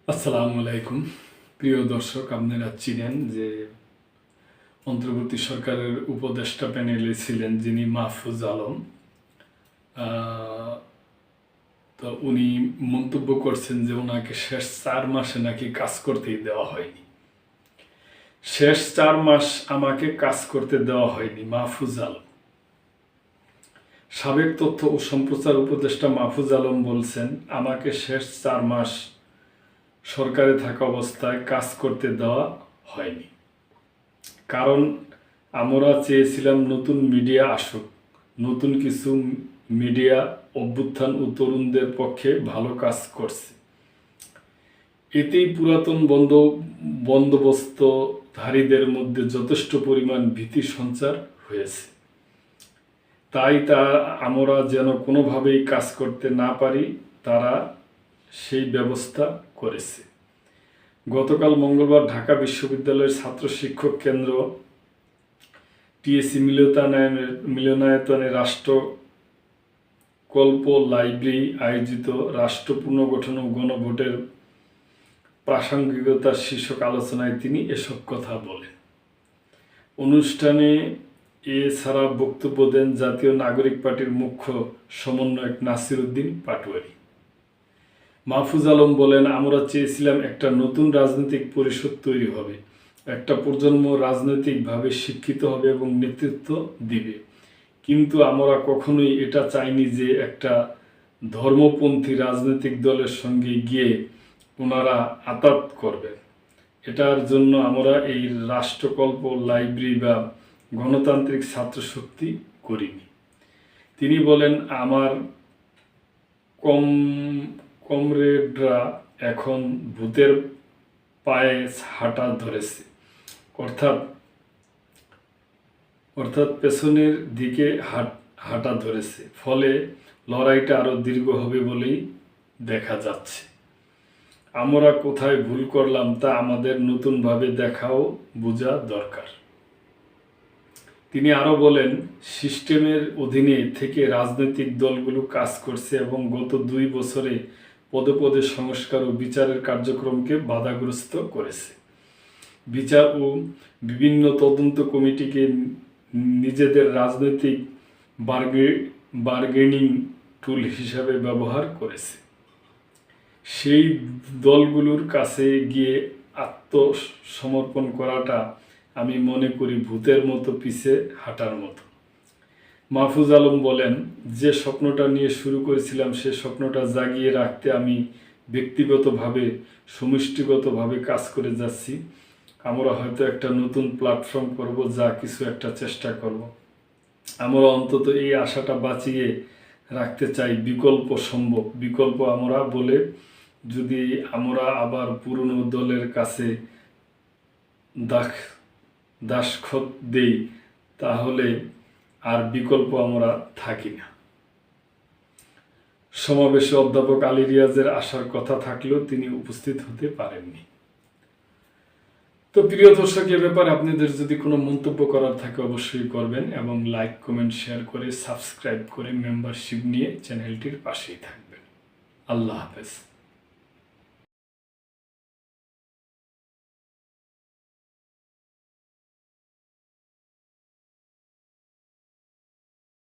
আসসালামু আলাইকুম। প্রিয় দর্শক, আপনারা চিনেন যে অন্তর্বর্তী সরকারের উপদেষ্টা প্যানেলে ছিলেন যিনি মাহফুজ আলম। আহ, তো উনি মন্তব্য করছেন যে ওনাকে শেষ 4 মাসে নাকি কাজ করতেই দেওয়া হয়নি। শেষ 4 মাস আমাকে কাজ করতে দেওয়া হয়নি, মাহফুজ আলম। সাবেক তথ্য ও সম্প্রচার উপদেষ্টা মাহফুজ আলম বলছেন, আমাকে শেষ 4 মাস সরকারে থাকা অবস্থায় কাজ করতে দেওয়া হয়নি। কারণ আমরা চেয়েছিলাম নতুন মিডিয়া আসুক, নতুন কিছু মিডিয়া অভ্যুত্থান ও তরুণদের পক্ষে ভালো কাজ করছে। এতেই পুরাতন বন্দোবস্তধারীদের মধ্যে যথেষ্ট পরিমাণ ভীতি সঞ্চার হয়েছে। তাই আমরা যেন কোনোভাবেই কাজ করতে না পারি, তারা সেই ব্যবস্থা করেছে। গতকাল মঙ্গলবার ঢাকা বিশ্ববিদ্যালয়ের ছাত্র শিক্ষক কেন্দ্র টিএসসি মিলনায়তনে রাষ্ট্রকল্প লাইব্রেরি আয়োজিত রাষ্ট্র পুনর্গঠন ও গণভোটের প্রাসঙ্গিকতার শীর্ষক আলোচনায় তিনি এসব কথা বলেন। অনুষ্ঠানে এছাড়া বক্তব্য দেন জাতীয় নাগরিক পার্টির মুখ্য সমন্বয়ক নাসির উদ্দিন পাটোয়ারি। মাহফুজ আলম বলেন, আমরা চেয়েছিলাম একটা নতুন রাজনৈতিক পরিষদ তৈরি হবে, একটা প্রজন্ম রাজনৈতিকভাবে শিক্ষিত হবে এবং নেতৃত্ব দিবে। কিন্তু আমরা কখনোই এটা চাইনি যে একটা ধর্মপন্থী রাজনৈতিক দলের সঙ্গে গিয়ে ওনারা আতাত করবেন। এটার জন্য আমরা এই রাষ্ট্রকল্প লাইব্রেরি বা গণতান্ত্রিক ছাত্র শক্তি করিনি। তিনি বলেন, আমার কমরেডরা এখন ভূতের পায়ে হাঁটা ধরেছে, অর্থাৎ পেছনের দিকে হাঁটা ধরেছে। ফলে লড়াইটা আরো দীর্ঘ হবে বলেই দেখা যাচ্ছে। আমরা কোথায় ভুল করলাম তা আমাদের নতুনভাবে দেখা ও বোঝা দরকার। তিনি আরো বলেন, সিস্টেমের অধীনে থেকে রাজনৈতিক দলগুলো কাজ করছে এবং গত 2 বছরে পদে পদে সংস্কার ও বিচারের কার্যক্রমকে বাধাগ্রস্ত করেছে। বিচার ও বিভিন্ন তদন্ত কমিটিকে নিজেদের রাজনৈতিক বার্গেনিং টুল হিসাবে ব্যবহার করেছে। সেই দলগুলোর কাছে গিয়ে আত্মসমর্পণ করাটা আমি মনে করি ভূতের মতো পিছে হাঁটার মতো। মাহফুজ আলম বলেন, যে স্বপ্নটা নিয়ে শুরু করেছিলাম সে স্বপ্নটা জাগিয়ে রাখতে আমি ব্যক্তিগতভাবে সমষ্টিগতভাবে কাজ করে যাচ্ছি। আমরা হয়তো একটা নতুন প্ল্যাটফর্ম করব, যা কিছু একটা চেষ্টা করব। আমরা অন্তত এই আশাটা বাঁচিয়ে রাখতে চাই বিকল্প সম্ভব। বিকল্প আমরা বলে যদি আমরা আবার পুরনো দলের কাছে দাসখত দেই, তাহলে আর বিকল্প আমরা থাকি না। সমাবেশে অধ্যাপক আলী রিয়াজের আসার কথা থাকলেও তিনি উপস্থিত হতে পারেননি। তো প্রিয় দর্শক, এ ব্যাপারে আপনাদের যদি কোনো মন্তব্য করার থাকে অবশ্যই করবেন এবং লাইক, কমেন্ট, শেয়ার করে সাবস্ক্রাইব করে মেম্বারশিপ নিয়ে চ্যানেলটির পাশেই থাকবেন। আল্লাহ হাফেজ।